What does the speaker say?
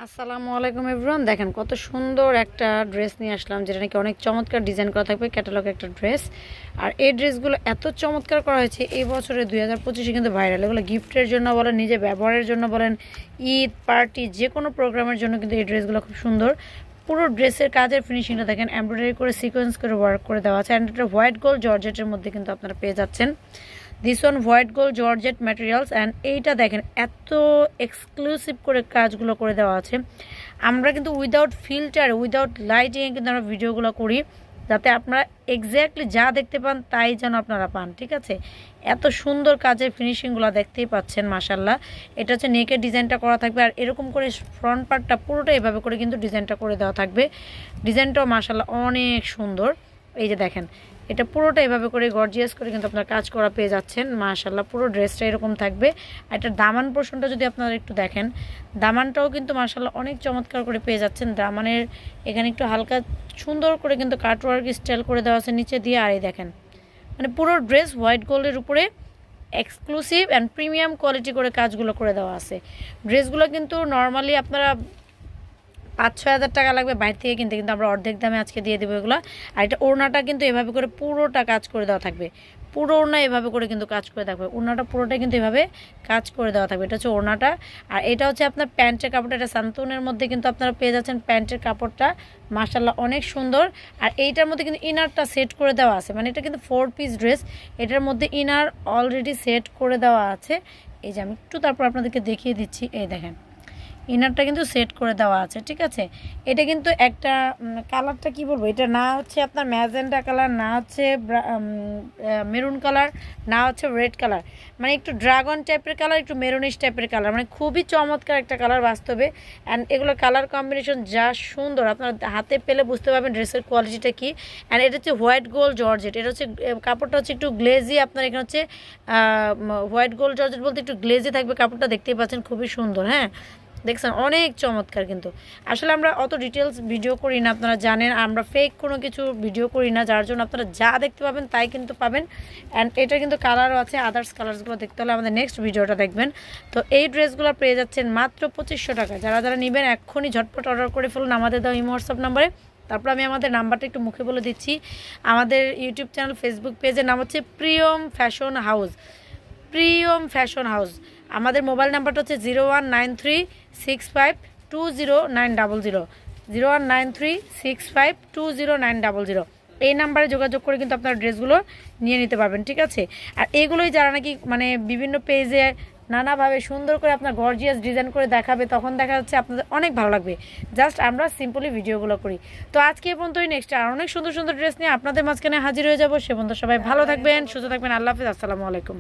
আসসালামু আলাইকুম এভরিওয়ান। দেখেন কত সুন্দর একটা ড্রেস নিয়ে আসলাম, যেটা নাকি অনেক চমৎকার ডিজাইন করা থাকবে, ক্যাটালগ একটা ড্রেস। আর এই ড্রেসগুলো এত চমৎকার করা হয়েছে এই বছরে 2025-এ কিন্তু ভাইরাল। এগুলো গিফটের জন্য বলেন, নিজে ব্যবহারের জন্য বলেন, ঈদ পার্টি যে কোনো প্রোগ্রামের জন্য কিন্তু এই ড্রেসগুলো খুব সুন্দর। পুরো ড্রেসের কাজের ফিনিশিংটা দেখেন, এমব্রয়ডারি করে সিকোয়েন্স করে ওয়ার্ক করে দেওয়া আছে। অ্যান্ড এটা হোয়াইট গোল্ড জর্জেটের মধ্যে কিন্তু আপনারা পেয়ে যাচ্ছেন। This one white gold georgette materials. And এইটা দেখেন এত এক্সক্লুসিভ করে কাজগুলো করে দেওয়া আছে। আমরা কিন্তু উইদাউট ফিল্টার, উইদাউট লাইটিংয়ে কিন্তু আমরা ভিডিওগুলো করি, যাতে আপনারা এক্স্যাক্টলি যা দেখতে পান তাই যেন আপনারা পান। ঠিক আছে, এত সুন্দর কাজের ফিনিশিংগুলো দেখতেই পাচ্ছেন মাশাল্লাহ। এটা হচ্ছে নেকের ডিজাইনটা করা থাকবে, আর এরকম করে ফ্রন্ট পার্টটা পুরোটা এভাবে করে কিন্তু ডিজাইনটা করে দেওয়া থাকবে। ডিজাইনটাও মাশাল্লাহ অনেক সুন্দর। এই যে দেখেন, এটা পুরোটা এভাবে করে গর্জিয়াস করে কিন্তু আপনার কাজ করা পেয়ে যাচ্ছেন মাশাল্লাহ। পুরো ড্রেসটা এরকম থাকবে। আর এটার দামান পোর্শনটা যদি আপনারা একটু দেখেন, দামানটাও কিন্তু মাশাল্লাহ অনেক চমৎকার করে পেয়ে যাচ্ছেন। দামানের এখানে একটু হালকা সুন্দর করে কিন্তু কাটওয়ার্ক স্টাইল করে দেওয়া আছে নিচে দিয়ে। আর এই দেখেন, মানে পুরো ড্রেস হোয়াইট গোল্ডের উপরে এক্সক্লুসিভ অ্যান্ড প্রিমিয়াম কোয়ালিটি করে কাজগুলো করে দেওয়া আছে। ড্রেসগুলো কিন্তু নর্মালি আপনারা 5-6 হাজার টাকা লাগবে বাইরে থেকে কিনতে, কিন্তু আমরা অর্ধেক দামে আজকে দিয়ে দেবো এগুলো। আর এটা ওড়নাটা কিন্তু এভাবে করে পুরোটা কাজ করে দেওয়া থাকবে। পুরো ওড়না এভাবে করে কিন্তু কাজ করে থাকবে। ওড়নাটা পুরোটা কিন্তু এভাবে কাজ করে দেওয়া থাকবে। এটা হচ্ছে ওড়নাটা। আর এটা হচ্ছে আপনার প্যান্টের কাপড়টা। এটা সান্তুনের মধ্যে কিন্তু আপনারা পেয়ে যাচ্ছেন প্যান্টের কাপড়টা মাশাল্লাহ অনেক সুন্দর। আর এইটার মধ্যে কিন্তু ইনারটা সেট করে দেওয়া আছে, মানে এটা কিন্তু 4 পিস ড্রেস। এটার মধ্যে ইনার অলরেডি সেট করে দেওয়া আছে। এই যে আমি একটু তারপর আপনাদেরকে দেখিয়ে দিচ্ছি। এই দেখেন, ইনারটা কিন্তু সেট করে দেওয়া আছে। ঠিক আছে, এটা কিন্তু একটা কালারটা কি বলবো, এটা না হচ্ছে আপনার ম্যাজেন্টা কালার, না হচ্ছে মেরুন কালার, না হচ্ছে রেড কালার, মানে একটু ড্রাগন টাইপের কালার, একটু মেরুনিশ টাইপের কালার, মানে খুবই চমৎকার একটা কালার বাস্তবে। অ্যান্ড এগুলো কালার কম্বিনেশন যা সুন্দর, আপনার হাতে পেলে বুঝতে পারবেন ড্রেসের কোয়ালিটিটা কি। অ্যান্ড এটা হচ্ছে হোয়াইট গোল্ড জর্জেট। এটা হচ্ছে কাপড়টা হচ্ছে একটু গ্লেজি। আপনার এখানে হচ্ছে হোয়াইট গোল্ড জর্জেট বলতে একটু গ্লেজি থাকবে কাপড়টা, দেখতেই পাচ্ছেন খুবই সুন্দর। হ্যাঁ দেখছেন, অনেক চমৎকার। কিন্তু আসলে আমরা অত ডিটেলস ভিডিও করি না, আপনারা জানেন, আমরা ফেক কোনো কিছু ভিডিও করি না, যার জন্য আপনারা যা দেখতে পাবেন তাই কিন্তু পাবেন। অ্যান্ড এটা কিন্তু কালারও আছে, আদার্স কালার্সগুলো দেখতে হলে আমাদের নেক্সট ভিডিওটা দেখবেন। তো এই ড্রেসগুলো পেয়ে যাচ্ছেন মাত্র 2500 টাকা। যারা যারা নেবেন এক্ষুনি ঝটপট অর্ডার করে ফেলুন আমাদের দাও ইমো হোয়াটসঅ্যাপ নাম্বারে। তারপর আমি আমাদের নাম্বারটা একটু মুখে বলে দিচ্ছি। আমাদের ইউটিউব চ্যানেল, ফেসবুক পেজের নাম হচ্ছে Priyam fashion house. Priyam fashion house. আমাদের মোবাইল নাম্বারটা হচ্ছে 019365209000, 019365209000। এই নাম্বারে যোগাযোগ করে কিন্তু আপনার ড্রেসগুলো নিয়ে নিতে পারবেন। ঠিক আছে, আর এগুলোই যারা নাকি মানে বিভিন্ন পেজে নানাভাবে সুন্দর করে আপনার গর্জিয়াস ডিজাইন করে দেখাবে, তখন দেখা যাচ্ছে আপনাদের অনেক ভালো লাগবে। জাস্ট আমরা সিম্পলি ভিডিওগুলো করি। তো আজকে এই পর্যন্তই, নেক্সট আর অনেক সুন্দর সুন্দর ড্রেস নিয়ে আপনাদের মাঝখানে হাজির হয়ে যাবো। সে পর্যন্ত সবাই ভালো থাকবেন, সুস্থ থাকবেন। আল্লাহ হাফেজ, আসসালামু আলাইকুম।